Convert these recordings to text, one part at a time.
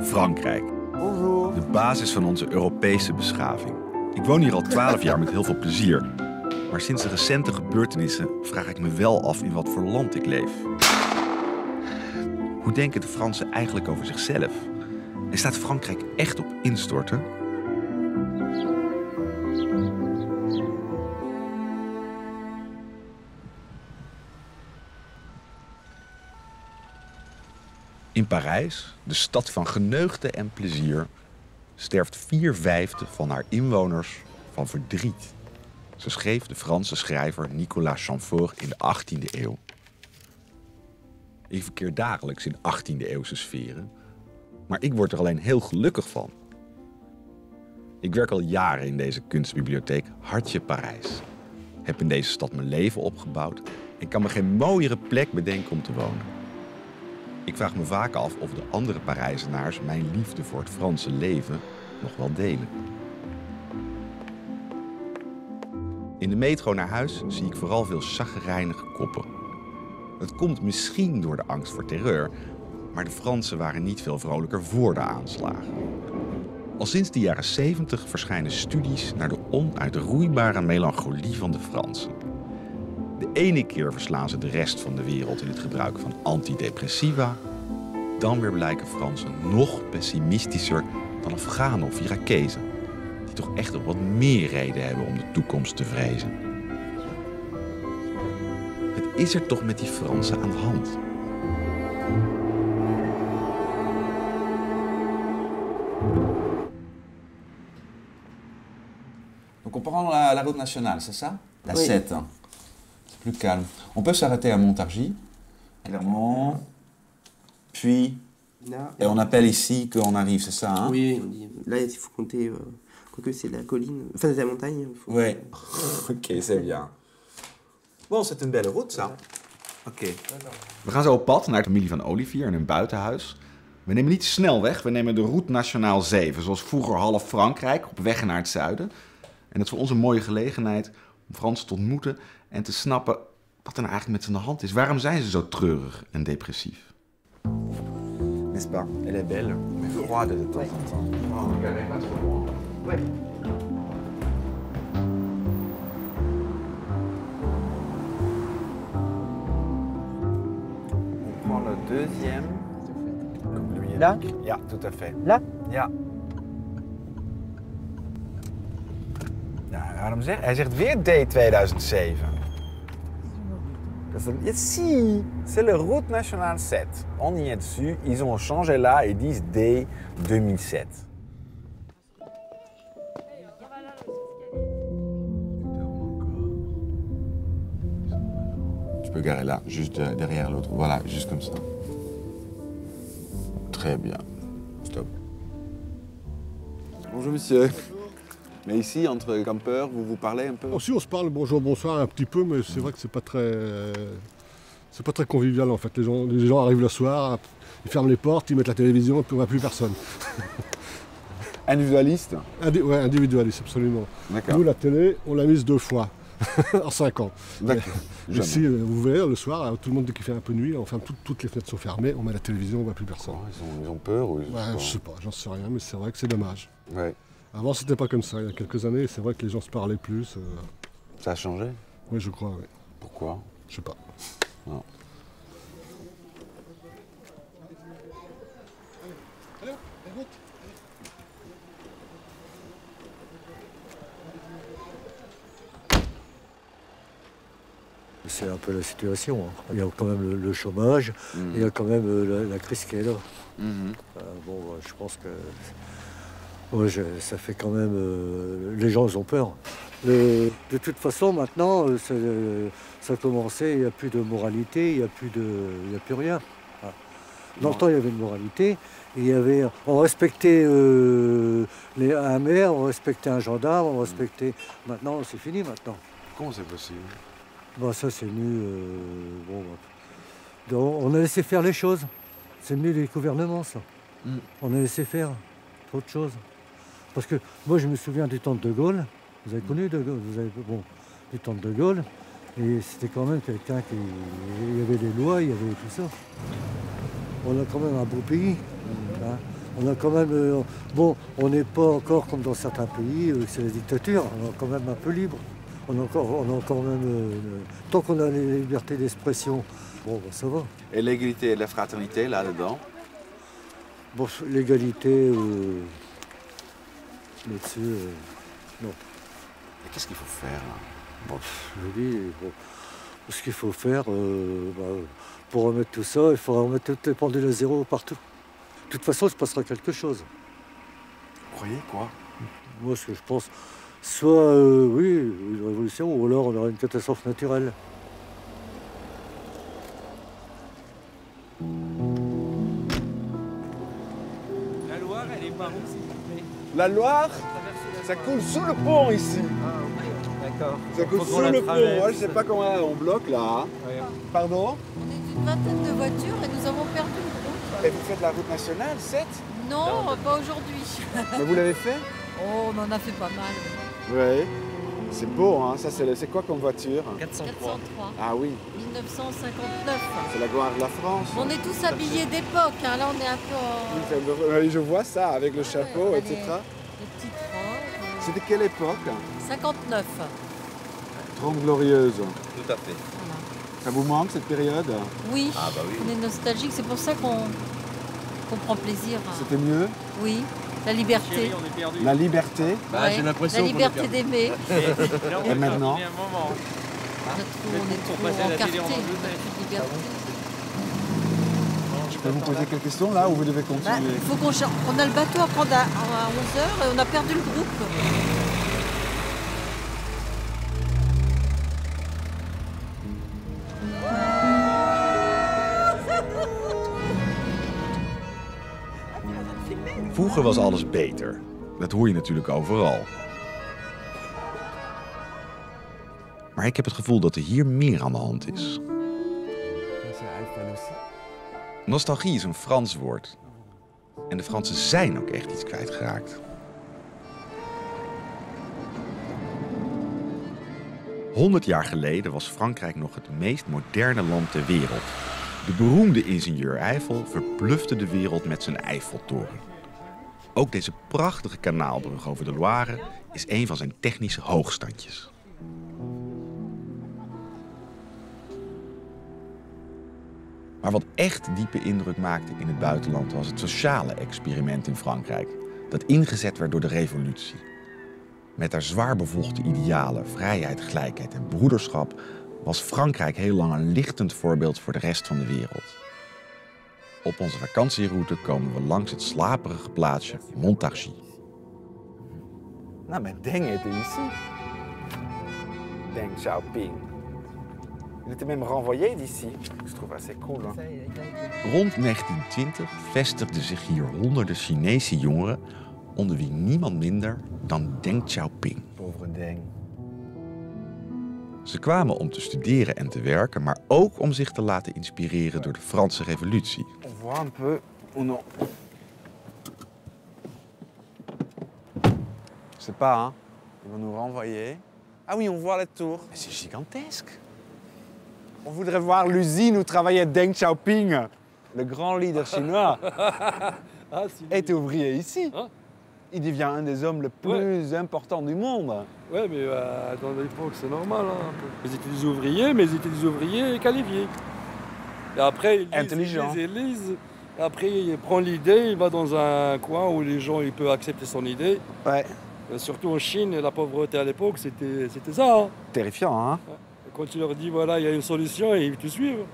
Frankrijk. Bonjour. De basis van onze Europese beschaving. Ik woon hier al 12 jaar met heel veel plezier. Maar sinds de recente gebeurtenissen vraag ik me wel af in wat voor land ik leef. Hoe denken de Fransen eigenlijk over zichzelf? En staat Frankrijk echt op instorten? In Parijs, de stad van geneugde en plezier, sterft 4/5 van haar inwoners van verdriet. Zo schreef de Franse schrijver Nicolas Chamfort in de 18e eeuw. Ik verkeer dagelijks in 18e-eeuwse sferen, maar ik word er alleen heel gelukkig van. Ik werk al jaren in deze kunstbibliotheek Hartje Parijs. Heb in deze stad mijn leven opgebouwd en kan me geen mooiere plek bedenken om te wonen. Ik vraag me vaak af of de andere Parijzenaars mijn liefde voor het Franse leven nog wel delen. In de metro naar huis zie ik vooral veel chagrijnige koppen. Het komt misschien door de angst voor terreur, maar de Fransen waren niet veel vrolijker voor de aanslagen. Al sinds de jaren 70 verschijnen studies naar de onuitroeibare melancholie van de Fransen. De ene keer verslaan ze de rest van de wereld in het gebruik van antidepressiva. Dan weer blijken Fransen nog pessimistischer dan Afghanen of Irakezen, die toch echt nog wat meer reden hebben om de toekomst te vrezen. Het is er toch met die Fransen aan de hand? Donc on prend la route nationale, c'est ça? La 7. C'est plus calme. On peut s'arrêter à Montargis, clairement. Puis, Là, et on appelle ici qu'on arrive, c'est ça, hein? oui, on dit, là, il faut compter, quoique c'est la colline, enfin, c'est la montagne. Oui. Ok, c'est bien. Bon, c'est une belle route, ça. Ok. We gaan zo op pad naar de familie van Olivier in hun buitenhuis. We nemen niet snel weg, we nemen de route Nationale 7, zoals vroeger half Frankrijk, op weg naar het zuiden. En dat is voor ons een mooie gelegenheid om Fransen te ontmoeten en te snappen wat er nou eigenlijk met ze aan de hand is. Waarom zijn ze zo treurig en depressief? N'est-ce pas? Elle est belle, mais froide de temps en temps. On prend le deuxième. Comme lui. Là? Ja, tout à fait. Là? Ja. Ja, waarom zegt hij zegt weer D 2007? Dat is een, ja, si, c'est le route nationale 7. On y est dessus. Ils ont changé là et disent D 2007. Tu peux garer là, juste derrière l'autre. Voilà, juste comme ça. Très bien. Stop. Bonjour monsieur. Mais ici, entre campeurs, vous vous parlez un peu? Aussi, on se parle bonjour, bonsoir un petit peu, mais c'est vrai que c'est pas très convivial en fait. Les gens arrivent le soir, ils ferment les portes, ils mettent la télévision et puis on voit plus personne. Individualiste? Ouais, individualiste, absolument. D'accord. Nous, la télé, on l'a mise 2 fois en 5 ans. D'accord. Ici, vous verrez, le soir, tout le monde, dès qu'il fait un peu nuit, enfin toutes les fenêtres sont fermées, on met la télévision, on voit plus personne. Oh, ils ont peur ou Ouais, je sais pas, j'en sais rien, mais c'est vrai que c'est dommage. Ouais. Avant, c'était pas comme ça. Il y a quelques années, c'est vrai que les gens se parlaient plus. Ça a changé? Oui, je crois, oui. Pourquoi? Je sais pas. Non. C'est un peu la situation. Hein. Il y a quand même le chômage, il y a quand même la crise qui est là. Bon, je pense que ça fait quand même... les gens, ils ont peur. De toute façon, maintenant, ça a commencé, il n'y a plus de moralité, il n'y a plus rien. Dans le temps, il y avait une moralité. On respectait un maire, on respectait un gendarme, on respectait... Maintenant, c'est fini maintenant. Comment c'est possible? Bon, ça, c'est venu... on a laissé faire les choses. C'est venu des gouvernements, ça. On a laissé faire trop de choses. Parce que moi, je me souviens du temps de De Gaulle. Vous avez connu De Gaulle? Du temps de De Gaulle. Et c'était quand même quelqu'un qui... Il y avait des lois, il y avait tout ça. On a quand même un beau pays. Hein. On a quand même, bon, on n'est pas encore comme dans certains pays, c'est la dictature, on est quand même un peu libre. On a quand même, tant qu'on a les libertés d'expression, bon, ben, ça va. Et l'égalité et la fraternité là-dedans? Bon, l'égalité, là-dessus, non. Et qu'est-ce qu'il faut faire là? Bon, je dis, bon, ce qu'il faut faire, pour remettre tout ça, il faut remettre toutes les pendules à zéro partout. De toute façon, il se passera quelque chose. Vous croyez quoi? Moi, ce que je pense, soit, oui, une révolution, ou alors on aura une catastrophe naturelle. La Loire, elle est par où, s'il vous plaît? La Loire, ça coule sous le pont ici. Ah, ok, d'accord. Ça coule Faut sous qu'on la le pont. traverse. Moi, je sais pas comment on bloque là. Ouais. Pardon? On est une vingtaine de voitures et nous avons perdu le groupe. Et vous faites la route nationale 7? Non, pas aujourd'hui. Mais vous l'avez fait? Oh, on en a fait pas mal. Oui. C'est beau, hein? Ça, c'est quoi comme voiture? 403, Ah oui, 1959. c'est la gloire de la France. On est tous habillés d'époque, hein. Là on est un peu en... Oui, je vois ça avec le chapeau, Ouais, etc. Les petites robes. C'était quelle époque? 59. Trente glorieuse. Tout à fait. Voilà. Ça vous manque cette période? Oui, Ah bah oui. on est nostalgique, c'est pour ça qu'on prend plaisir. C'était mieux? Oui, la liberté. Chérie, on est perdu. La liberté? Ouais, j'ai l'impression la qu'on est liberté perdu. d'aimer. Et maintenant? Il y a un moment. On est Pour trop passer à la télé, on encarté, en on veut n'a plus de liberté. Je peux vous poser quelques questions là ou vous devez Bah, continuer? il faut on a le bateau à prendre à 11h et on a perdu le groupe. Vroeger was alles beter. Dat hoor je natuurlijk overal. Maar ik heb het gevoel dat er hier meer aan de hand is. Nostalgie is een Frans woord. En de Fransen zijn ook echt iets kwijtgeraakt. 100 jaar geleden was Frankrijk nog het meest moderne land ter wereld. De beroemde ingenieur Eiffel verblufte de wereld met zijn Eiffeltoren. Ook deze prachtige kanaalbrug over de Loire is een van zijn technische hoogstandjes. Maar wat echt diepe indruk maakte in het buitenland was het sociale experiment in Frankrijk, dat ingezet werd door de revolutie. Met haar zwaar bevochten idealen, vrijheid, gelijkheid en broederschap was Frankrijk heel lang een lichtend voorbeeld voor de rest van de wereld. Op onze vakantieroute komen we langs het slaperige plaatsje Montargis. Non mais Deng était ici. Deng Xiaoping. Il était même renvoyé d'ici. Je trouve assez cool. Hein? Rond 1920 vestigden zich hier honderden Chinese jongeren, onder wie niemand minder dan Deng Xiaoping. Pauvre Deng. Ze kwamen om te studeren en te werken, maar ook om zich te laten inspireren door de Franse Revolutie. On voit un peu ou non? Je sais pas, hein. Ils vont nous renvoyer. Ah oui, on voit la tour. Mais c'est gigantesque. On voudrait voir l'usine où travaillait Deng Xiaoping, le grand leader chinois. Était ouvrier ici. Hein? Il devient un des hommes les plus importants du monde. Ouais, mais dans l'époque, c'est normal. Hein. Ils étaient des ouvriers, mais ils étaient des ouvriers qualifiés. Et après, Intelligent. Ils lisent. Et après, il prend l'idée, il va dans un coin où les gens ils peuvent accepter son idée. Ouais. Et surtout en Chine, la pauvreté à l'époque, c'était ça. Hein. Terrifiant, hein? Et quand tu leur dis, voilà, il y a une solution, ils te suivent.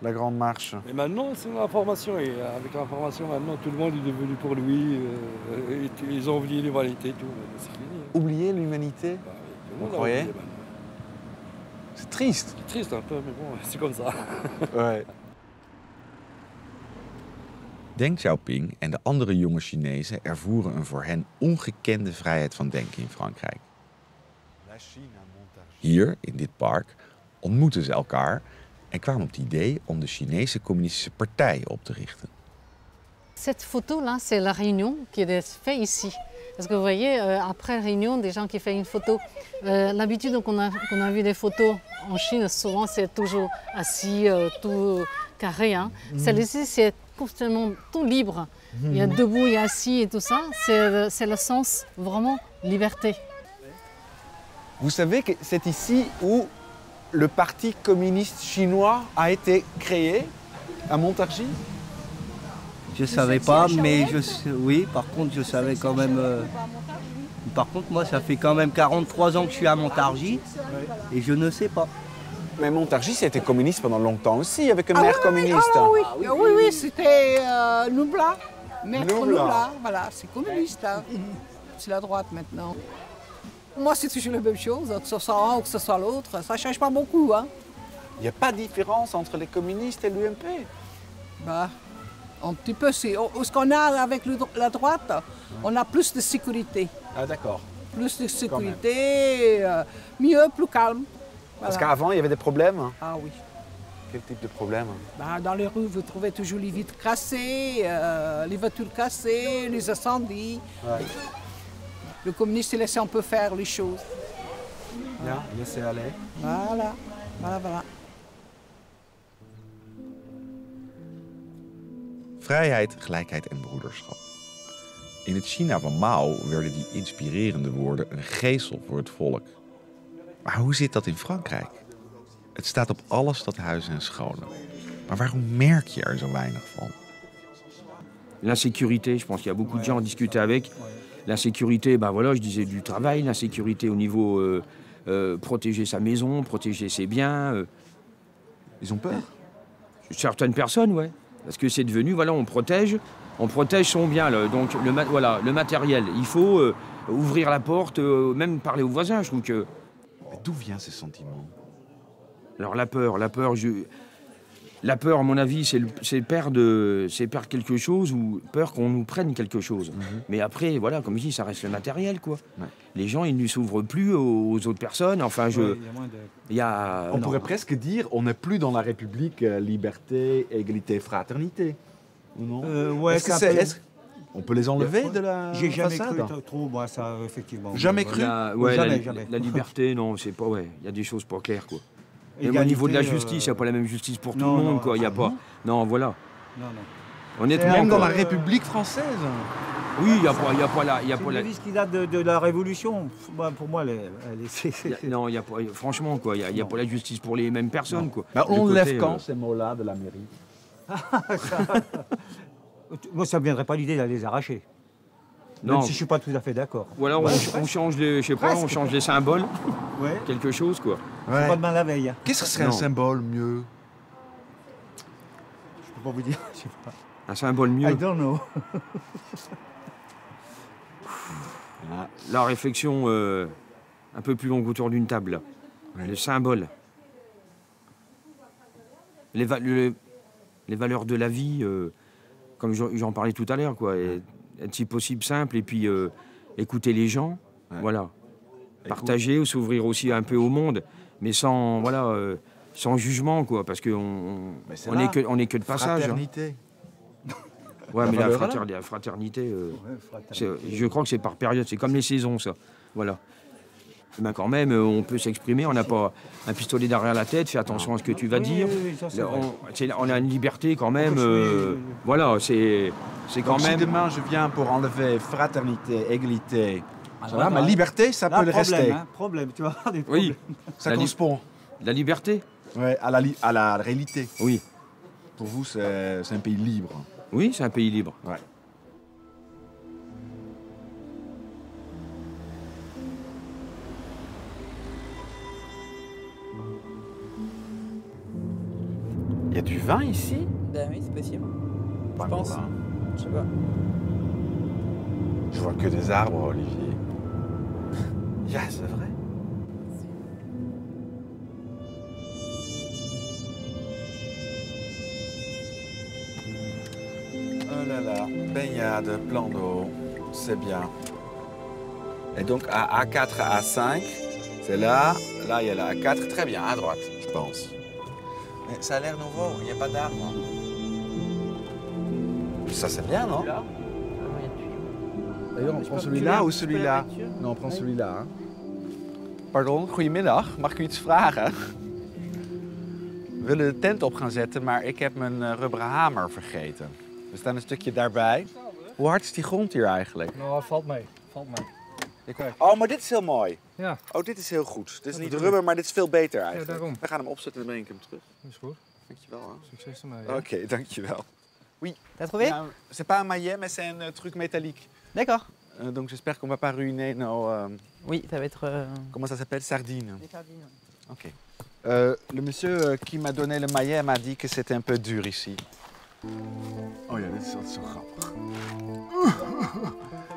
La grande marche. Et maintenant, c'est l'information. Et avec l'information, maintenant, tout le monde est devenu pour lui. Ils ont oublié l'humanité, tout. C'est fini. Oublier l'humanité? Bah, tout le Vous monde a croyez? oublié maintenant. C'est triste. C'est triste un peu, mais bon, c'est comme ça. Ouais. Deng Xiaoping en de andere jonge Chinezen ervoeren een voor hen ongekende vrijheid van denken in Frankrijk. Hier, in dit park, ontmoetten ze elkaar en kwamen op het idee om de Chinese Communistische Partij op te richten. Cette photo-là, c'est la réunion qui est faite ici. Parce que vous voyez, après la réunion, des gens qui font une photo. L'habitude, donc, on a vu des photos en Chine, souvent c'est toujours assis, tout carré. Hein. Celle-ci, c'est complètement tout libre. Il y a debout, il y a assis et tout ça. C'est le sens vraiment liberté. Vous savez que c'est ici où le Parti communiste chinois a été créé, à Montargis? Je ne savais pas, mais oui, par contre, je savais quand même. Par contre, moi, ça fait quand même 43 ans que je suis à Montargis et je ne sais pas. Mais Montargis, c'était communiste pendant longtemps aussi, avec un maire communiste. Oui, c'était Nubla. Maître Nubla. Nubla, voilà, c'est communiste. Hein. C'est la droite maintenant. Moi, c'est toujours la même chose, que ce soit un ou que ce soit l'autre, ça ne change pas beaucoup. Hein. Il n'y a pas de différence entre les communistes et l'UMP. Bah, un petit peu, ce qu'on a avec la droite, on a plus de sécurité. Ah d'accord. Plus de sécurité, mieux, plus calme. Parce Voilà. qu'avant, il y avait des problèmes. Ah oui. Quel type de problème? Bah, dans les rues, vous trouvez toujours les vitres cassées, les voitures cassées, les incendies. Ouais. Le communiste, il laissait un peu faire les choses. Ja, laissez aller. Voilà, voilà. Vrijheid, gelijkheid en broederschap. In het China van Mao werden die inspirerende woorden een geesel voor het volk. Maar hoe zit dat in Frankrijk? Het staat op alle stadhuizen en scholen. Maar waarom merk je er zo weinig van? L'insécurité, je pense qu'il y a beaucoup de gens à discuter avec. L'insécurité, ben voilà, je disais du travail, l'insécurité au niveau protéger sa maison, protéger ses biens. Ils ont peur? Certaines personnes, ouais. Parce que c'est devenu, voilà, on protège son bien. Là. Donc voilà, le matériel, il faut ouvrir la porte, même parler aux voisins, je trouve que... Mais d'où vient ce sentiment? Alors la peur, à mon avis, c'est perdre quelque chose ou peur qu'on nous prenne quelque chose. Mais après, voilà, comme je dis, ça reste le matériel, quoi. Ouais. Les gens, ils ne s'ouvrent plus aux autres personnes. Enfin, On pourrait presque dire, on n'est plus dans la République liberté, égalité, fraternité. Ou non? Ouais, on peut les enlever de la J'ai jamais façade? cru trop, moi, ça, effectivement. Jamais cru? Jamais. La liberté, non, c'est pas... Ouais, il y a des choses pas claires, quoi. Même au niveau de la justice, il n'y a pas la même justice pour tout le monde, quoi. Y a pas... Non, voilà. Non. Honnêtement, même dans la République française? Oui, il n'y a pas la... C'est une qui date de la Révolution. Pour moi, Non, il y a pas... Franchement, quoi, il n'y a pas la justice pour les mêmes personnes, quoi. Bah, on enlève quand ces mots-là de la mairie? Moi, ça ne me viendrait pas l'idée d'aller les arracher. Non. Même si je ne suis pas tout à fait d'accord. Ou alors on change les, je sais pas, on change les symboles, ouais. Quelque chose, quoi. Ouais. Pas demain la veille. Qu'est-ce que serait un symbole mieux? Je ne peux pas vous dire, je sais pas. Un symbole mieux. I don't know. La réflexion un peu plus longue autour d'une table. Ouais. Les symboles. Les valeurs de la vie, comme j'en parlais tout à l'heure, quoi. Et être si possible simple et puis écouter les gens, ouais. Voilà. Partager ou s'ouvrir aussi un peu au monde, mais sans, voilà, sans jugement, quoi, parce qu'on n'est que de passage. Fraternité. Hein. Ouais, mais la fraternité, je crois que c'est par période, c'est comme les saisons, ça. Voilà. Ben quand même, on peut s'exprimer, on n'a pas un pistolet derrière la tête, fais attention à ce que tu vas dire. On a une liberté quand même, voilà, c'est quand même... Si demain je viens pour enlever fraternité, égalité, voilà, ma liberté, ça peut le rester. Problème, tu vas avoir des problèmes. Oui, ça correspond. La liberté? Ouais, à la réalité. Oui. Pour vous, c'est un pays libre. Oui, c'est un pays libre. Ouais. Il y a du vin ici? Ben oui, c'est possible. Pas je pense. Vin. Je sais pas. Je vois que des arbres, Olivier. Yeah, c'est vrai. Oh là là, baignade, plan d'eau, c'est bien. Et donc à A4 à A5, c'est là. Là, il y a la A4, très bien, à droite, je pense. Mais ça a l'air nouveau, il n'y a pas d'arbre. Ça, c'est bien, non? D'ailleurs, on prend celui-là ou celui-là? Non, on prend celui-là. Hein. Pardon, goedemiddag. Mag ik u iets vragen? We willen de tent op gaan zetten, maar ik heb mijn rubberen hamer vergeten. We staan een stukje daarbij. Hoe hard is die grond hier eigenlijk? Nou, valt mee. Oh, maar dit is heel mooi. Ja. Oh, dit is heel goed. Dit is niet rubber, maar dit is veel beter eigenlijk. Ja, daarom. We gaan hem opzetten en dan breng ik hem terug. Dat is goed. Dankjewel. Hè. Succes ermee. Oké, dankjewel. Oui. T'as trouvé? C'est pas un maillet, mais c'est un truc métallique. D'accord. Donc j'espère qu'on va pas ruiner nos... Oui, ça va être... Comment ça s'appelle? Sardines. Des sardines. Ok. Le monsieur qui m'a donné le maillet m'a dit que c'était un peu dur ici. Oh ja, dit is altijd zo grappig.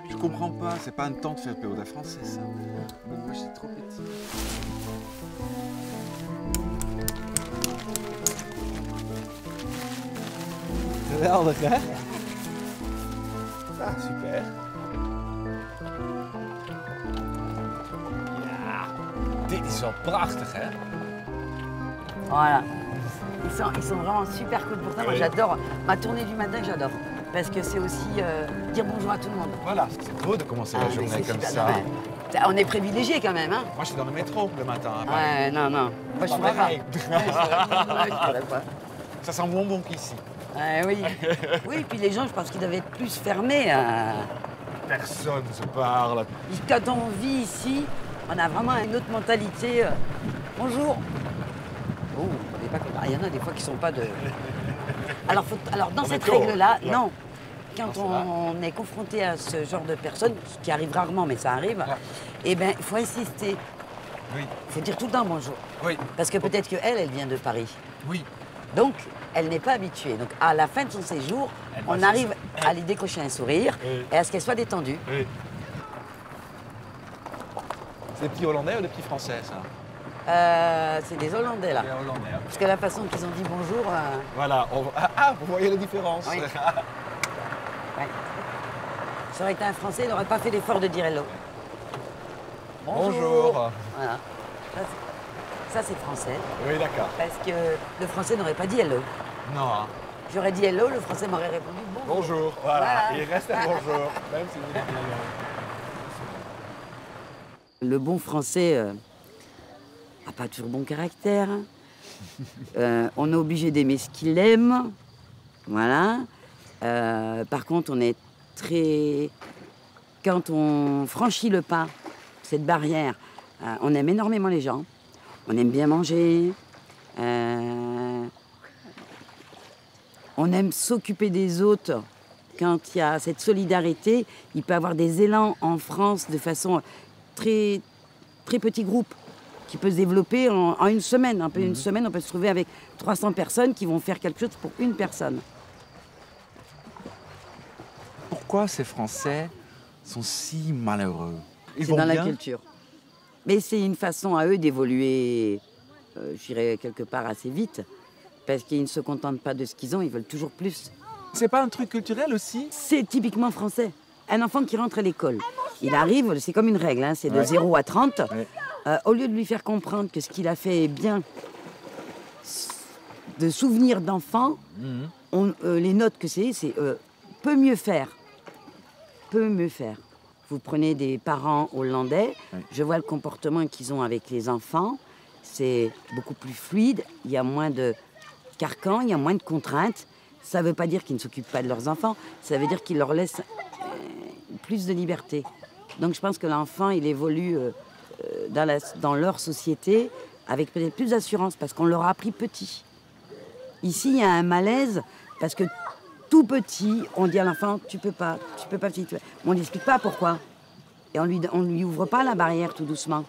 Je comprends pas, c'est pas un temps de faire PO français ça. Mais moi c'est trop petit. Geweldig, hè? Ah, super. Ja, dit is wel prachtig, hè? Voilà. Ils sont vraiment super cool pour ça. Moi, j'adore. Ma tournée du matin, j'adore. Parce que c'est aussi dire bonjour à tout le monde. Voilà, c'est beau de commencer la journée comme ça. On est privilégiés quand même, hein? Moi, je suis dans le métro le matin. Ouais, non. Moi, je ne pourrais pas. Ça sent bonbon qu'ici. Oui. Oui, puis les gens, je pense qu'ils doivent être plus fermés. Personne ne se parle. Quand on vit ici, on a vraiment une autre mentalité. Bonjour. Oh, on n'est pas comme... Il y en a des fois qui ne sont pas de... Alors dans cette règle-là, non. Quand on est confronté à ce genre de personnes, ce qui arrive rarement, mais ça arrive, eh bien, il faut insister. Oui. Il faut dire tout le temps bonjour. Oui. Parce que peut-être qu'elle vient de Paris. Oui. Donc, elle n'est pas habituée. Donc, à la fin de son séjour, on arrive à lui décrocher un sourire et à ce qu'elle soit détendue. Oui. C'est des petits Hollandais ou des petits Français, ça? C'est des Hollandais, là. Des Hollandais. Hein. Parce que la façon qu'ils ont dit bonjour... Voilà. Vous voyez la différence? Oui. Ouais. Ça aurait été un Français, il n'aurait pas fait l'effort de dire hello. Bonjour. Voilà. Ça, c'est français. Oui, d'accord. Parce que le français n'aurait pas dit hello. Non. Hein. J'aurais dit hello, le français m'aurait répondu bonjour. Bonjour. Voilà. Il reste un bonjour, même si vous dites hello. Le bon français n'a pas toujours bon caractère. On est obligé d'aimer ce qu'il aime. Voilà. Par contre, on est très... Quand on franchit le pas, cette barrière, on aime énormément les gens. On aime bien manger. On aime s'occuper des autres. Quand il y a cette solidarité, il peut y avoir des élans en France de façon très, très petit groupe qui peut se développer en une semaine. Une semaine, on peut se trouver avec 300 personnes qui vont faire quelque chose pour une personne. Pourquoi ces Français sont si malheureux? C'est dans la culture. Mais c'est une façon à eux d'évoluer, je dirais, quelque part assez vite. Parce qu'ils ne se contentent pas de ce qu'ils ont, ils veulent toujours plus. C'est pas un truc culturel aussi? C'est typiquement français. Un enfant qui rentre à l'école, il arrive, c'est comme une règle, hein, c'est de 0 à 30. Au lieu de lui faire comprendre que ce qu'il a fait est bien, de souvenirs d'enfant, les notes que c'est peut mieux faire. Peut mieux faire. Vous prenez des parents hollandais, je vois le comportement qu'ils ont avec les enfants, c'est beaucoup plus fluide, il y a moins de carcans, il y a moins de contraintes. Ça ne veut pas dire qu'ils ne s'occupent pas de leurs enfants, ça veut dire qu'ils leur laissent plus de liberté. Donc je pense que l'enfant, il évolue dans leur société avec peut-être plus d'assurance parce qu'on leur a appris petit. Ici, il y a un malaise parce que tout petit, on dit à l'enfant, tu peux pas, petit. On n'explique pas pourquoi. Et on lui ouvre pas la barrière tout doucement.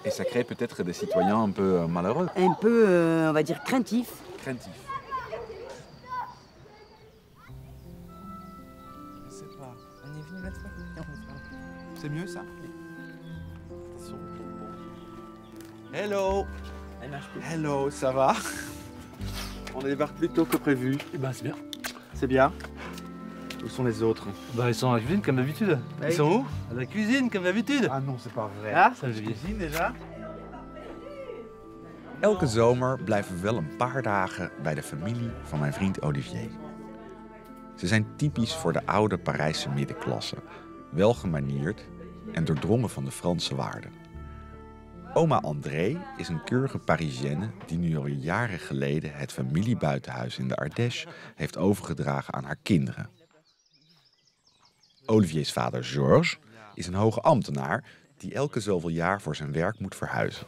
Et ça crée peut-être des citoyens un peu malheureux. Un peu, on va dire, craintifs. Craintifs. Je sais pas. On est venu l'autre fois. C'est mieux ça? Hello. Elle marche plus. Hello, ça va? On débarque plus tôt que prévu. Eh ben, c'est bien. C'est bien. Où sont les autres? Bah, ils sont à la cuisine comme d'habitude. Ils sont où? À la cuisine comme d'habitude. Ah non, c'est pas vrai. Ah, ça je cuisine déjà. Elke zomer blijven we wel een paar dagen bij de familie van mijn vriend Olivier. Ze zijn typisch voor de oude Parijse middenklasse, welgemanierd en doordrongen van de Franse waarden. Oma André is een keurige Parisienne die nu al jaren geleden het familiebuitenhuis in de Ardèche heeft overgedragen aan haar kinderen. Olivier's vader Georges is een hoge ambtenaar die elke zoveel jaar voor zijn werk moet verhuizen.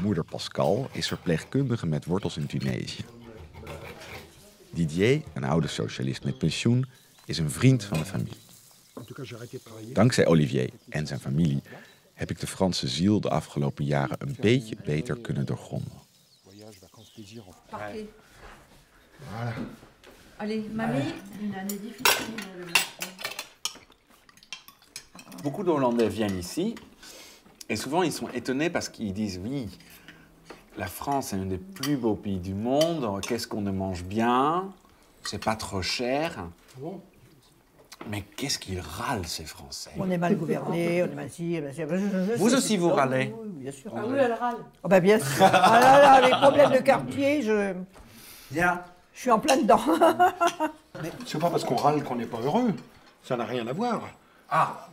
Moeder Pascal is verpleegkundige met wortels in Tunesië. Didier, een oude socialist met pensioen, is een vriend van de familie. Dankzij Olivier en zijn familie heb ik de Franse ziel de afgelopen jaren een beetje beter kunnen doorgronden. Parfait. Allez, mamie. Une année difficile. Beaucoup d'Hollandais viennent ici et souvent ils sont étonnés parce qu'ils disent oui, la France est un des plus beaux pays du monde, qu'est-ce qu'on mange bien, c'est pas trop cher. Mais qu'est-ce qu'ils râlent ces Français? On est mal gouverné, on est mal ci, Vous aussi vous râlez? Oui, bien sûr. Ah oui, elle râle. Oh bah bien sûr. Ah là là, les problèmes de quartier, je suis en plein dedans. Mais c'est pas parce qu'on râle qu'on n'est pas heureux. Ça n'a rien à voir. Ah.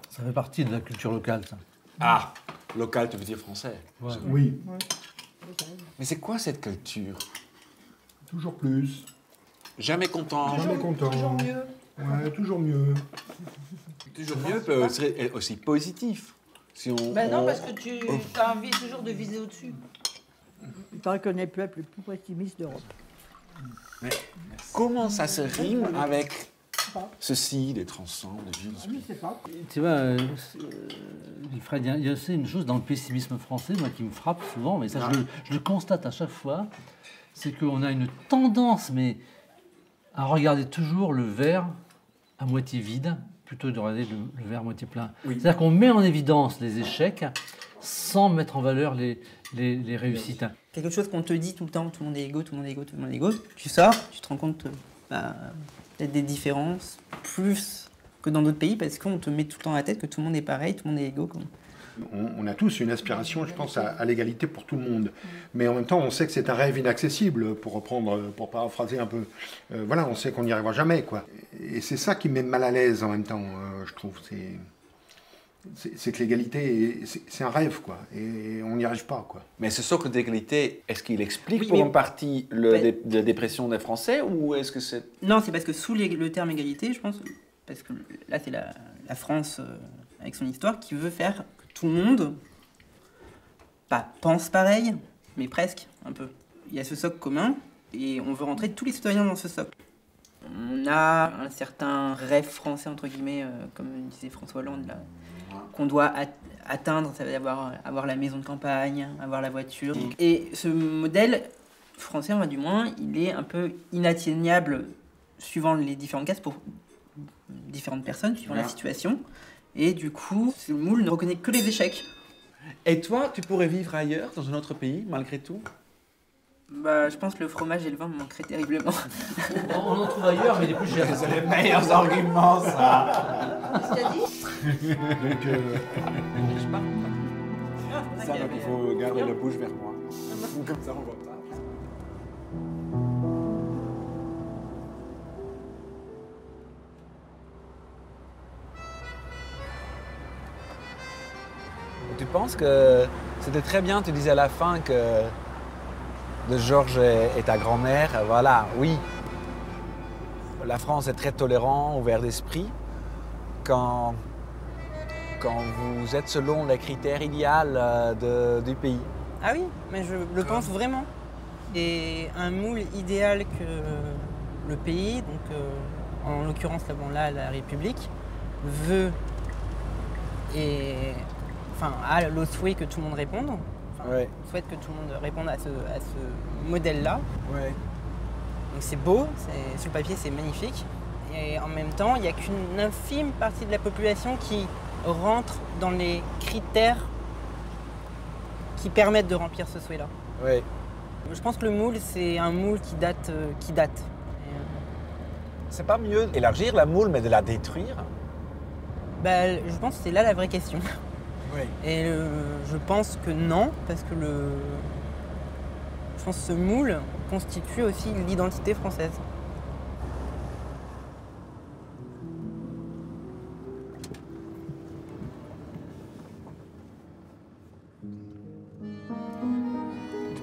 Ça fait partie de la culture locale, ça. Ah, local, tu veux dire français? Ouais. Oui. Mais c'est quoi cette culture? Toujours plus. Jamais content. Jamais content. Toujours mieux. Ouais, toujours mieux. Toujours mieux peut être aussi positif. Si on, Ben non, parce que tu as envie toujours de viser au-dessus. Il paraît qu'on est le peuple le plus pessimiste d'Europe. Mais comment ça se rime avec ceci, d'être ensemble, de vivre? Je ne sais pas. Tu vois, Wilfred, il y a aussi une chose dans le pessimisme français, moi, qui me frappe souvent, mais ça, je le constate à chaque fois, c'est qu'on a une tendance, mais à regarder toujours le verre à moitié vide, plutôt que de regarder le verre à moitié plein. Oui. C'est-à-dire qu'on met en évidence les échecs sans mettre en valeur les réussites. Quelque chose qu'on te dit tout le temps, tout le monde est égaux, tout le monde est égaux, tout le monde est égaux. Tu sors, tu te rends compte peut-être des différences, plus que dans d'autres pays, parce qu'on te met tout le temps à la tête que tout le monde est pareil, tout le monde est égaux. On a tous une aspiration, je pense, à l'égalité pour tout le monde. Mais en même temps, on sait que c'est un rêve inaccessible, pour paraphraser un peu. Voilà, on sait qu'on n'y arrivera jamais, quoi. Et c'est ça qui me met mal à l'aise en même temps, je trouve. C'est que l'égalité, c'est un rêve, quoi. Et on n'y arrive pas, quoi. Mais ce socle d'égalité, est-ce qu'il explique pour une partie la dépression des Français, ou est-ce que c'est... Non, c'est parce que sous le terme égalité, je pense, parce que là, c'est la France, avec son histoire, qui veut faire que tout le monde, pas pense pareil, mais presque, un peu. Il y a ce socle commun, et on veut rentrer tous les citoyens dans ce socle. On a un certain rêve français, entre guillemets, comme disait François Hollande, là, qu'on doit atteindre, ça veut dire avoir la maison de campagne, avoir la voiture. Et ce modèle français, du moins, il est un peu inatteignable suivant les différentes cases pour différentes personnes, suivant la situation. Et du coup, ce moule ne reconnaît que les échecs. Et toi, tu pourrais vivre ailleurs, dans un autre pays, malgré tout? Bah, je pense que le fromage et le vin me manqueraient terriblement. On en trouve ailleurs, mais il est plus cher. C'est les meilleurs arguments, ça. Qu'est-ce que t'as dit? Donc, Ça, donc il faut garder la bouche vers moi. Comme ça, on voit pas. Tu penses que c'était très bien, tu disais à la fin que de Georges et ta grand-mère, voilà, oui, la France est très tolérante, ouverte d'esprit, quand vous êtes selon les critères idéaux du pays. Ah oui, mais je le pense vraiment. Et un moule idéal que le pays, donc en l'occurrence là, la République, veut et a le souhait que tout le monde réponde. Souhaite que tout le monde réponde à ce modèle-là. Ouais. Donc c'est beau, sur le papier c'est magnifique. Et en même temps, il n'y a qu'une infime partie de la population qui rentre dans les critères qui permettent de remplir ce souhait-là. Ouais. Je pense que le moule, c'est un moule qui date. C'est pas mieux d'élargir la moule, mais de la détruire? Je pense que c'est là la vraie question. Oui. Et je pense que non, parce que je pense que ce moule constitue aussi l'identité française.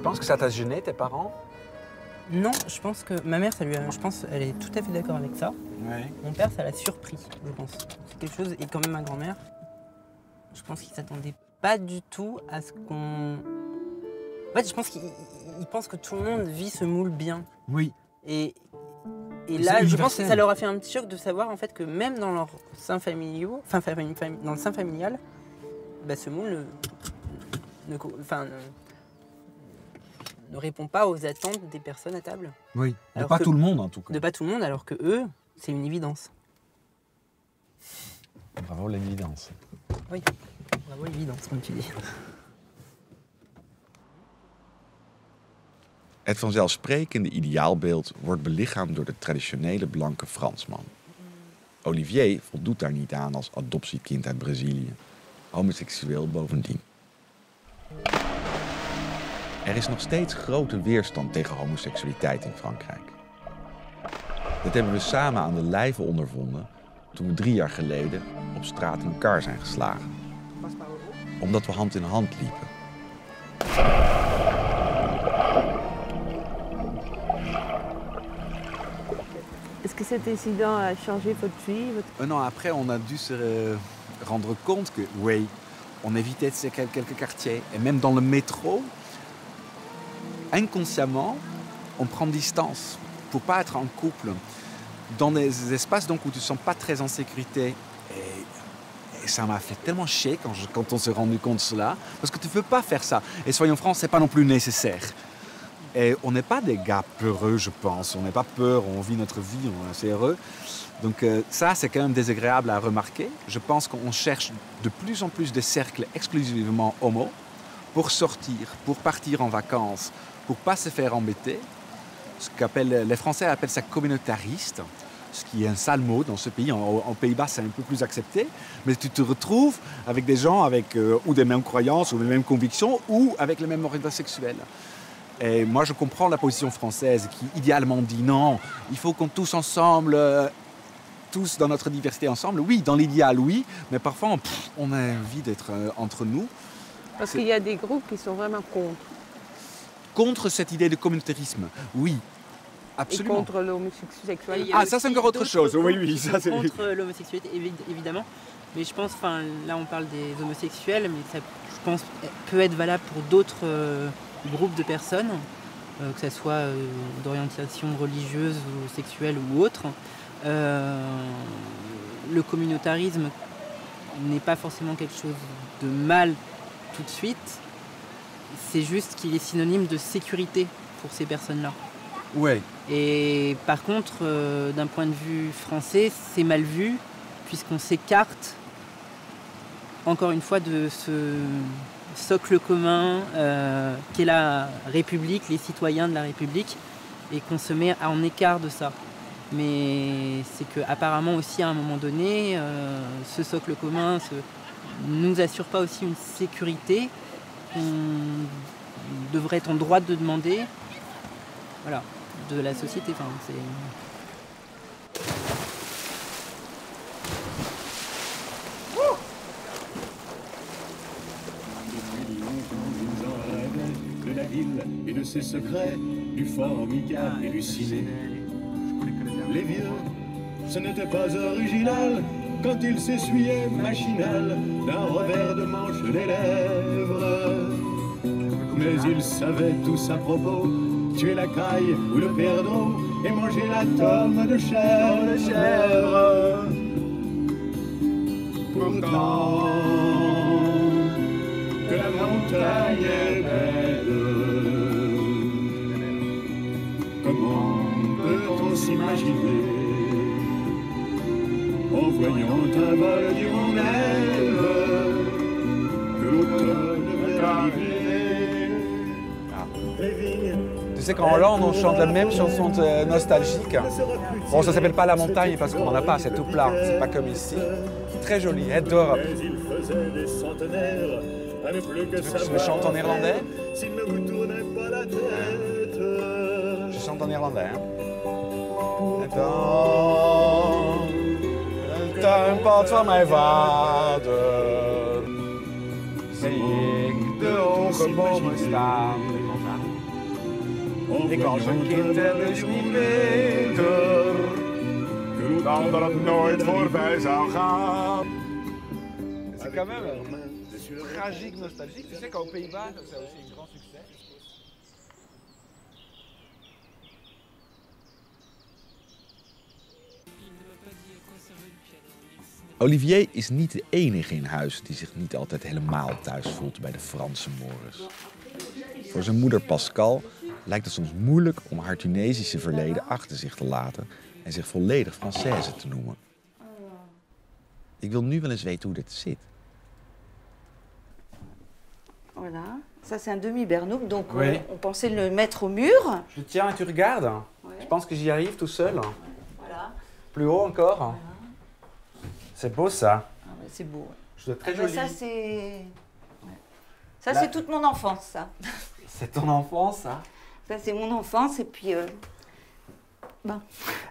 penses que ça t'a gêné, tes parents? Non, je pense que ma mère, je pense, elle est tout à fait d'accord avec ça. Ouais. Mon père, ça l'a surpris, je pense. C'est quelque chose, et quand même ma grand-mère, je pense qu'il s'attendait pas du tout à ce qu'on... En fait, je pense qu'il pense que tout le monde vit ce moule bien. Oui. Et là, je pense que ça leur a fait un petit choc de savoir en fait que même dans leur sein familial, dans le sein familial, bah, ce moule ne répond pas aux attentes des personnes à table. Oui, de pas tout le monde en tout cas. De pas tout le monde, alors que eux, c'est une évidence. Bravo l'évidence. Oui, bravo l'évidence, comme tu dis. Het vanzelfsprekende ideaalbeeld wordt belichaamd door de traditionele blanke Fransman. Olivier voldoet daar niet aan als adoptiekind uit Brazilië. Homoseksueel bovendien. Er is nog steeds grote weerstand tegen homoseksualiteit in Frankrijk. Dat hebben we samen aan de lijve ondervonden toen we 3 jaar geleden op straat in elkaar zijn geslagen. Omdat we hand in hand liepen. Est-ce que cet incident a changé votre vie? Un an après, on a dû se rendre compte que, oui, on évitait quelques quartiers. Et même dans le métro, inconsciemment, on prend distance pour pas être en couple. Dans des espaces donc, où tu ne te sens pas très en sécurité. Et ça m'a fait tellement chier quand on s'est rendu compte de cela. Parce que tu ne veux pas faire ça. Et soyons francs, ce n'est pas non plus nécessaire. Et on n'est pas des gars peureux, je pense. On n'est pas peur, on vit notre vie, on est assez heureux. Donc ça, c'est quand même désagréable à remarquer. Je pense qu'on cherche de plus en plus de cercles exclusivement homo pour sortir, pour partir en vacances, pour ne pas se faire embêter. Les Français appellent ça communautariste, ce qui est un sale mot dans ce pays. En Pays-Bas, c'est un peu plus accepté. Mais tu te retrouves avec des gens avec ou des mêmes croyances, ou les mêmes convictions, ou avec les mêmes orientations sexuelles. Et moi, je comprends la position française qui, idéalement, dit non, il faut qu'on tous ensemble, tous dans notre diversité ensemble. Oui, dans l'idéal, oui, mais parfois, on a envie d'être entre nous. Parce qu'il y a des groupes qui sont vraiment contre. Contre cette idée de communautarisme, oui. Absolument. Et contre l'homosexualité. Ah, ça c'est encore autre chose, oui, ça c'est... Contre l'homosexualité, évidemment. Mais je pense, là on parle des homosexuels, mais ça, je pense, peut être valable pour d'autres groupes de personnes, que ce soit d'orientation religieuse ou sexuelle ou autre. Le communautarisme n'est pas forcément quelque chose de mal tout de suite. C'est juste qu'il est synonyme de sécurité pour ces personnes-là. Ouais. Et par contre, d'un point de vue français, c'est mal vu, puisqu'on s'écarte, encore une fois, de ce socle commun qu'est la République, les citoyens de la République, et qu'on se met en écart de ça. Mais c'est qu'apparemment aussi, à un moment donné, ce socle commun ne nous assure pas aussi une sécurité qu'on devrait être en droit de demander. Voilà. De la société. De la ville et de ses secrets, du formica et du ciné. Les vieux, ce n'était pas original quand ils s'essuyaient machinal d'un revers de manche les lèvres. Mais ils savaient tous à propos tuer la caille ou le perdreau et manger la tome de chèvre. Pourtant, que la montagne est belle, comment peut-on s'imaginer en voyant un vol d'hirondelles que l'automne va arriver? Tu sais qu'en Hollande, on chante la même chanson nostalgique. Bon, ça s'appelle pas La Montagne parce qu'on n'en a pas, c'est tout plat, c'est pas comme ici. Très joli, Het Dorp. Je chante en irlandais. Je chante en irlandais. Het Dorp, een tuinpad van mijn vader. Zie ik de hoge bomen staan. Ik was een kind en dus niet beter dan dat het nooit voorbij zou gaan. C'est quand même tragique, nostalgique. Tu sais qu'aux Pays-Bas, c'est aussi un grand succès. Olivier is niet de enige in huis die zich niet altijd helemaal thuis voelt bij de Franse mores. Voor zijn moeder Pascal lijkt het soms moeilijk om haar Tunesische verleden achter zich te laten en zich volledig Française te noemen. Ik wil nu wel eens weten hoe dit zit. Voilà, ça c'est un demi-bernouk, donc Oui. on pensait le mettre au mur. Je tiens et tu regardes. Ouais. Je pense que j'y arrive tout seul. Voilà. Plus haut encore. C'est beau ça. Ah ouais, c'est beau. Ouais. Je trouve très Ah ben joli. ça c'est... Ouais. Ça Là- c'est toute mon enfance, ça. C'est ton enfance, ça. Ça c'est mon enfance et puis... ben,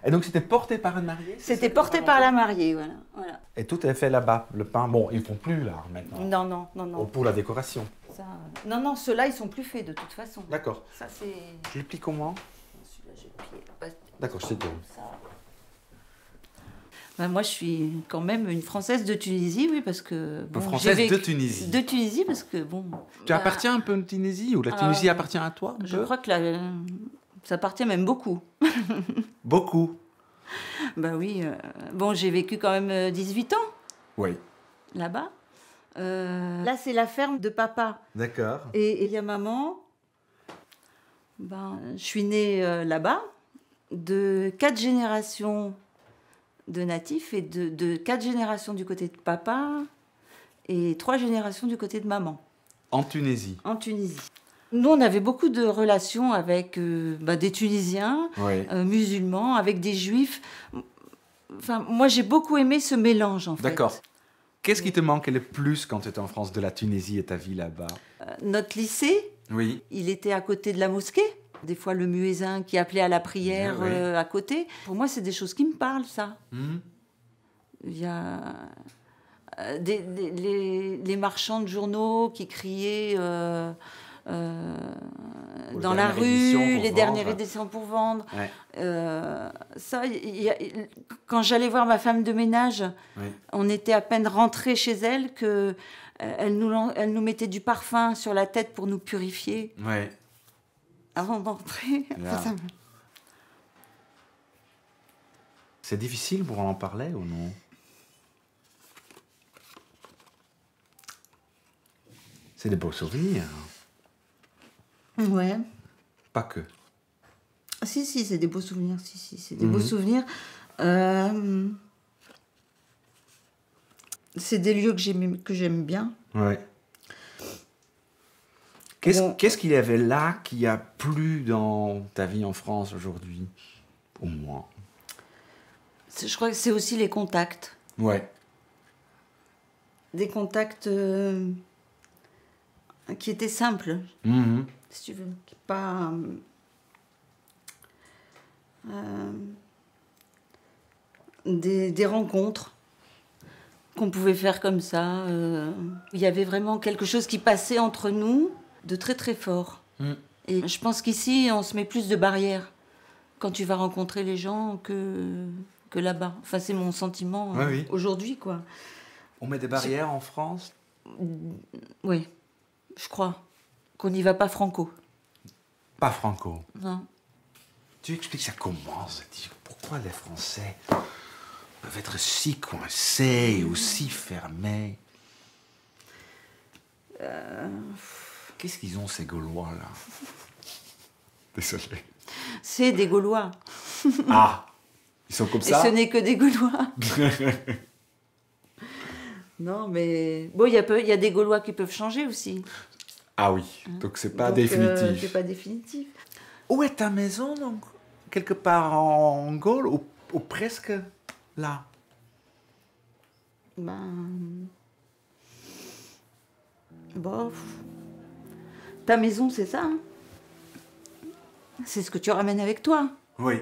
Et donc c'était porté par une mariée? c'était porté par la mariée, voilà. Voilà. Et tout est fait là-bas. Le pain, bon, ils font plus là maintenant. Non, non, non, non. Oh, pour la décoration. Ça, non, non, ceux-là, ils sont plus faits de toute façon. D'accord. Ça, c'est... Je les plie comment? Celui-là, j'ai plié. Bah, D'accord, je sais bien. ça. Bah, moi, je suis quand même une Française de Tunisie, oui, parce que... Bon, Française j'ai de Tunisie. De Tunisie, parce que, bon... Tu bah, appartiens un peu à Tunisie ou la Tunisie appartient à toi un Je peu? crois que ça appartient même beaucoup. Beaucoup. Bah oui. Bon, j'ai vécu quand même 18 ans Oui. là-bas. Là, c'est la ferme de papa. D'accord. Et il y a maman. Ben, je suis née là-bas, de 4 générations de natifs et de 4 générations du côté de papa et 3 générations du côté de maman, En Tunisie. en Tunisie. Nous, on avait beaucoup de relations avec des Tunisiens, Oui. musulmans, avec des juifs. Enfin, moi, j'ai beaucoup aimé ce mélange, en fait. D'accord. Qu'est-ce qui te manquait le plus quand tu étais en France de la Tunisie et ta vie là-bas? Notre lycée, Oui. il était à côté de la mosquée. Des fois, le muezzin qui appelait à la prière Ah oui. à côté. Pour moi, c'est des choses qui me parlent, ça. Mhm. Il y a les marchands de journaux qui criaient dans la dernières éditions rue, pour les vendre. dernières éditions pour vendre. Ouais. Ça, quand j'allais voir ma femme de ménage, Oui. on était à peine rentrés chez elle que elle nous mettait du parfum sur la tête pour nous purifier Ouais. avant d'entrer. Là. Ça me- C'est difficile pour en parler ou non? C'est des beaux souvenirs. Ouais. Pas que. Si, c'est des beaux souvenirs. Si, c'est des beaux Mhm. souvenirs. C'est des lieux que j'aime bien. Ouais. Qu'est-ce qu'il y avait là qui a plu dans ta vie en France aujourd'hui? Au moins. Je crois que c'est aussi les contacts. Ouais. Des contacts qui étaient simples, Mhm. si tu veux. Pas... des rencontres qu'on pouvait faire comme ça. Il y avait vraiment quelque chose qui passait entre nous de très très fort. Mm. Et je pense qu'ici, on se met plus de barrières quand tu vas rencontrer les gens que là-bas. Enfin, c'est mon sentiment Ouais, oui. aujourd'hui, quoi. On met des barrières en France? Oui, je crois qu'on n'y va pas franco. Pas franco. Non. Tu expliques ça comment? Pourquoi les Français peuvent être si coincés ou si fermés? Qu'est-ce qu'ils ont, ces Gaulois, là? Désolé. C'est des Gaulois. Ah! Ils sont comme Et ça? ce n'est que des Gaulois. Non, mais... Bon, il y a des Gaulois qui peuvent changer aussi. Ah oui, donc c'est pas Donc, définitif. c'est pas définitif. Où est ta maison, donc? Quelque part en Gaule ou presque là? Ben... Bof. Ta maison, c'est ça, hein? C'est ce que tu ramènes avec toi. Oui.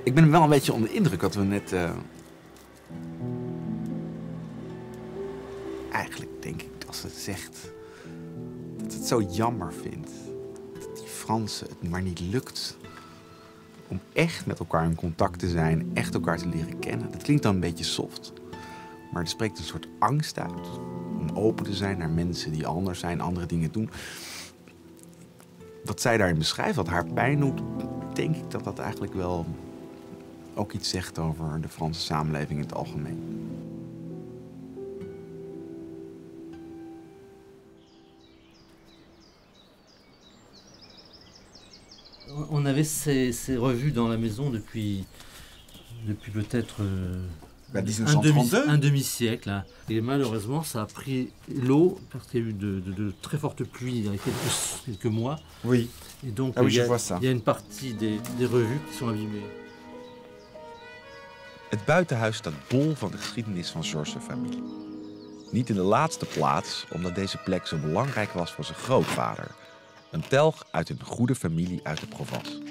Ik ben wel een beetje onder de indruk dat we net eigenlijk denk ik dat ze zegt dat ze het zo jammer vindt dat die Fransen het maar niet lukt om echt met elkaar in contact te zijn, echt elkaar te leren kennen. Dat klinkt dan een beetje soft, maar er spreekt een soort angst uit om open te zijn naar mensen die anders zijn, andere dingen doen. Wat zij daarin beschrijft, wat haar pijn doet, denk ik dat dat eigenlijk wel ook iets zegt over de Franse samenleving in het algemeen. On avait ces revues dans la maison depuis peut-être un demi-siècle. Hein. Et malheureusement, ça a pris l'eau parce qu'il y a eu de très fortes pluies il y a quelques mois. Oui. Et donc, je vois ça. Il y a une partie des revues qui sont abîmées. Het buitenhuis staat bol van de geschiedenis van Georges' familie. Niet in de laatste plaats omdat deze plek zo belangrijk was voor zijn grootvader. Een telg uit een goede familie uit de Provence.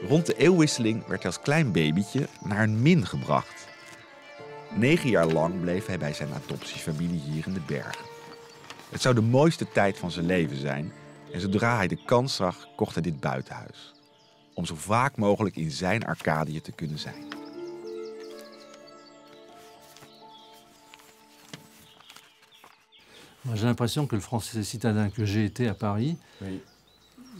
Rond de eeuwwisseling werd hij als klein babytje naar een min gebracht. 9 jaar lang bleef hij bij zijn adoptiefamilie hier in de bergen. Het zou de mooiste tijd van zijn leven zijn en zodra hij de kans zag, kocht hij dit buitenhuis. Om zo vaak mogelijk in zijn Arcadië te kunnen zijn. J'ai l'impression que le français citadin que j'ai été à Paris, oui,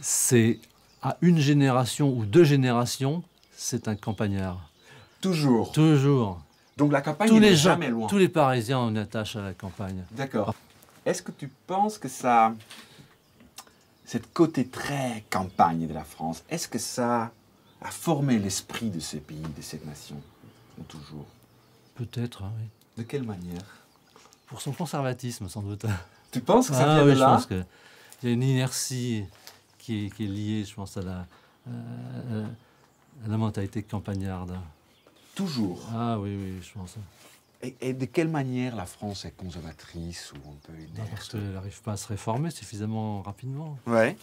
c'est à une génération ou 2 générations, c'est un campagnard. Toujours. Toujours. Donc la campagne n'est jamais loin. Tous les Parisiens ont une attache à la campagne. D'accord. Est-ce que tu penses que ça, cette côté très campagne de la France, est-ce que ça a formé l'esprit de ces pays, de cette nation, ou toujours? Peut-être, oui. De quelle manière? Pour son conservatisme, sans doute. Tu penses que ça vient de là? Je pense qu'il y a une inertie qui est liée, je pense, à la mentalité campagnarde. Toujours? Ah oui, oui, je pense. Et de quelle manière la France est conservatrice ou un peu inerte? Parce qu'elle n'arrive pas à se réformer suffisamment rapidement. Ouais.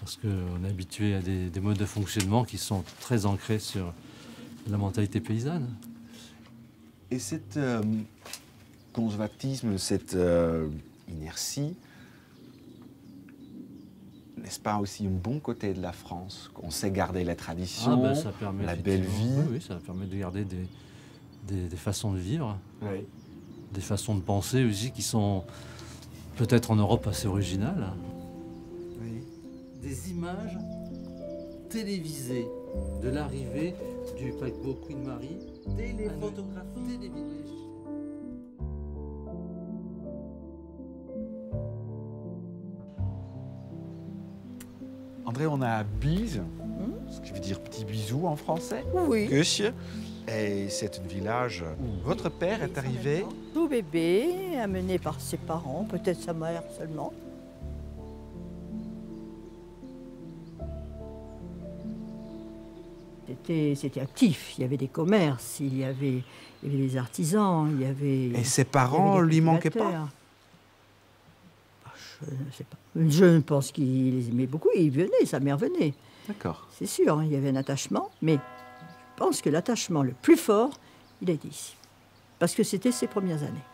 Parce qu'on est habitué à des modes de fonctionnement qui sont très ancrés sur la mentalité paysanne. Et cette conservatisme, cette inertie, n'est-ce pas aussi un bon côté de la France, qu'on sait garder les traditions, ça permet la belle vie? Oui, ça permet de garder des façons de vivre, oui, des façons de penser aussi qui sont peut-être en Europe assez originales. Oui. Des images télévisées de l'arrivée du paquebot Queen Mary, des photographies télévisées. André, on a bise, ce qui veut dire petit bisou en français. Oui. Kusje. Et c'est un village où votre père est arrivé. Tout bébé, amené par ses parents, peut-être sa mère seulement. C'était actif, il y avait des commerces, il y avait des artisans, il y avait... Et ses parents lui manquaient pas? Je ne sais pas. Je pense qu'il les aimait beaucoup et il venait, sa mère venait. D'accord. C'est sûr, hein, il y avait un attachement, mais je pense que l'attachement le plus fort, il a été ici. Parce que c'était ses premières années.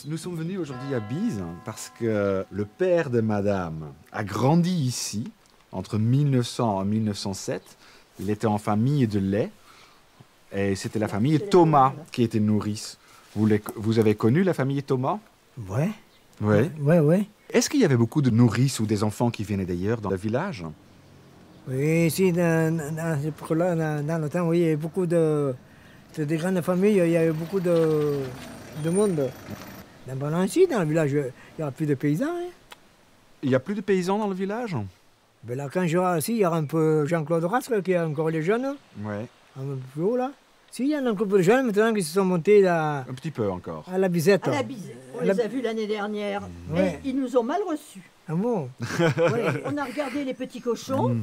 Nous sommes venus aujourd'hui à Bise parce que le père de madame a grandi ici entre 1900 et 1907. Il était en famille de lait et c'était la famille Thomas qui était nourrice. Vous avez connu la famille Thomas? Ouais. Ouais. Ouais. Est-ce qu'il y avait beaucoup de nourrices ou des enfants qui venaient d'ailleurs dans le village? Oui, ici, dans ce époque-là, dans le temps, oui, il y avait beaucoup de des grandes familles, il y avait beaucoup de monde. Maintenant, ici, dans le village, il n'y a plus de paysans. Hein. Il n'y a plus de paysans dans le village? Ben là, quand je vois ici, il y a un peu Jean-Claude Rastre qui est encore les jeunes. Ouais. Un peu plus haut, là. Si, il y en a un couple de jeunes maintenant qui se sont montés là. Un petit peu encore. À la Bisette. À la Bisette. On les a vus l'année dernière. Ouais. Mais ils nous ont mal reçus. Ah bon? Ouais. On a regardé les petits cochons.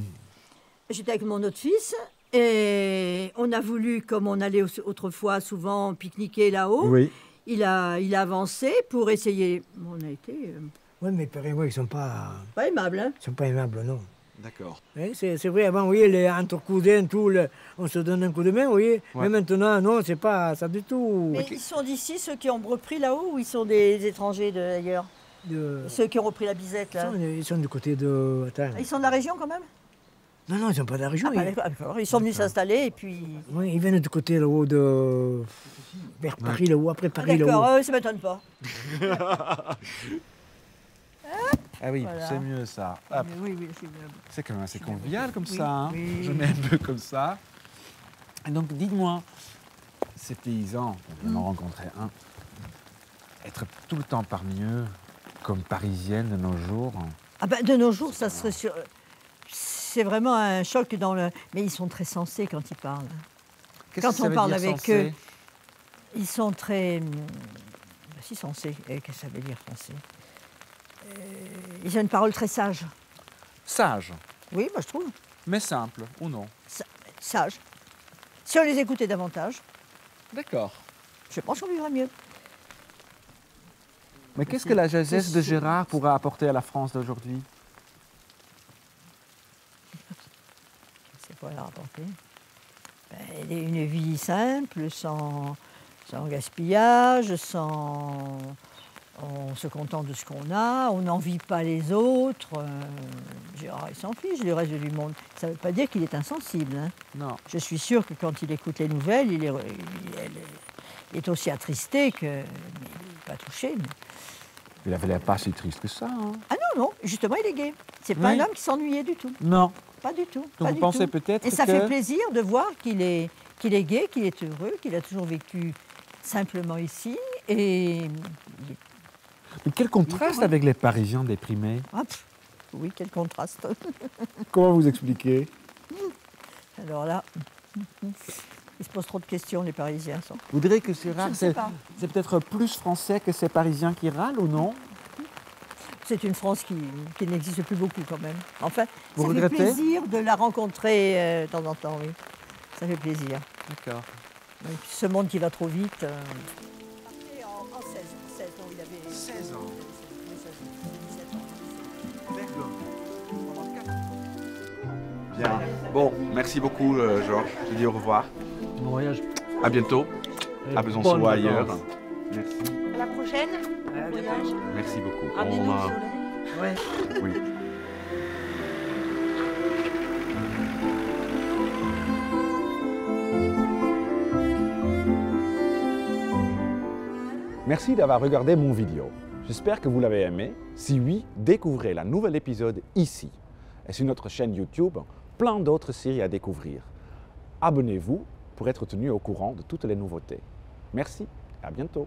J'étais avec mon autre fils. Et on a voulu, comme on allait autrefois souvent pique-niquer là-haut, oui. il a avancé pour essayer. On a été... Oui, mais père et moi, ils ne sont pas... Pas aimables, hein? Ils ne sont pas aimables, non. D'accord. Hein, c'est vrai, avant, vous voyez, entre cousins, tout, on se donne un coup de main, vous voyez. Ouais. Mais maintenant, non, c'est pas ça du tout. Mais ils sont d'ici, ceux qui ont repris là-haut, ou ils sont des étrangers d'ailleurs Ceux qui ont repris la Bizette, là. Ils sont du côté de... Attends. Ils sont de la région quand même? Non, non, ils sont pas de la région. Ah, d'accord. Ils sont venus s'installer et puis... Oui, ils viennent du côté là-haut de... Vers Paris, là-haut, après Paris, là-haut. D'accord, ça m'étonne pas. Ah oui, Voilà. c'est mieux ça. Hop. Oui, oui, c'est bien. C'est quand même assez convivial comme Oui, ça. Hein. oui. Je mets un peu comme ça. Et donc, dites-moi, ces paysans, on en rencontrait un, être tout le temps parmi eux, comme parisienne de nos jours. Ah ben, de nos jours, ça serait sur... C'est vraiment un choc dans le... Mais ils sont très sensés quand ils parlent. Qu'est-ce Quand que ça on veut parle dire, avec sensé? eux, ils sont très... Si, sensés. Qu'est-ce que ça veut dire, sensé? Ils ont une parole très sage. Sage. Oui, moi je trouve. Mais simple, ou non? Sage. Si on les écoutait davantage, D'accord. je pense qu'on vivrait mieux. Mais qu'est-ce que la sagesse de Gérard pourrait apporter à la France d'aujourd'hui? C'est quoi la rapporter? Une vie simple, sans gaspillage, on se contente de ce qu'on a, on n'envie pas les autres. Gérard, il s'en fiche du reste du monde. Ça ne veut pas dire qu'il est insensible. Hein. Non. Je suis sûre que quand il écoute les nouvelles, il est aussi attristé que... Mais il n'est pas touché. Mais... Il avait l'air pas si triste que ça. Hein. Ah non, non, justement, il est gai. C'est pas Oui. un homme qui s'ennuyait du tout. Non. Pas du tout. Donc pas vous du pensez tout. peut-être Et ça que- fait plaisir de voir qu'il est gai, qu'il est heureux, qu'il a toujours vécu simplement ici. Et Mais quel contraste avec les Parisiens déprimés. ah, oui, quel contraste. Comment vous expliquez? Alors là, ils se posent trop de questions, les Parisiens. Sont. Vous direz que c'est Je rare, ne sais pas. c'est peut-être plus français que ces Parisiens qui râlent ou non? C'est une France qui n'existe plus beaucoup quand même. Enfin, Vous ça regrettez fait plaisir de la rencontrer de temps en temps, oui. Ça fait plaisir. D'accord. Et puis ce monde qui va trop vite. En 16 ans, il avait 16 ans. Bien. Bon, merci beaucoup, Georges. Je dis au revoir. Bon voyage. À bientôt. À bonnes Besançon ou ailleurs. vacances. Merci. À la prochaine. Bon voyage. Merci beaucoup. Ramenez-nous On le a- soleil. Ouais. Oui. Merci d'avoir regardé mon vidéo. J'espère que vous l'avez aimé. Si oui, découvrez le nouvel épisode ici. Et sur notre chaîne YouTube, plein d'autres séries à découvrir. Abonnez-vous pour être tenu au courant de toutes les nouveautés. Merci et à bientôt.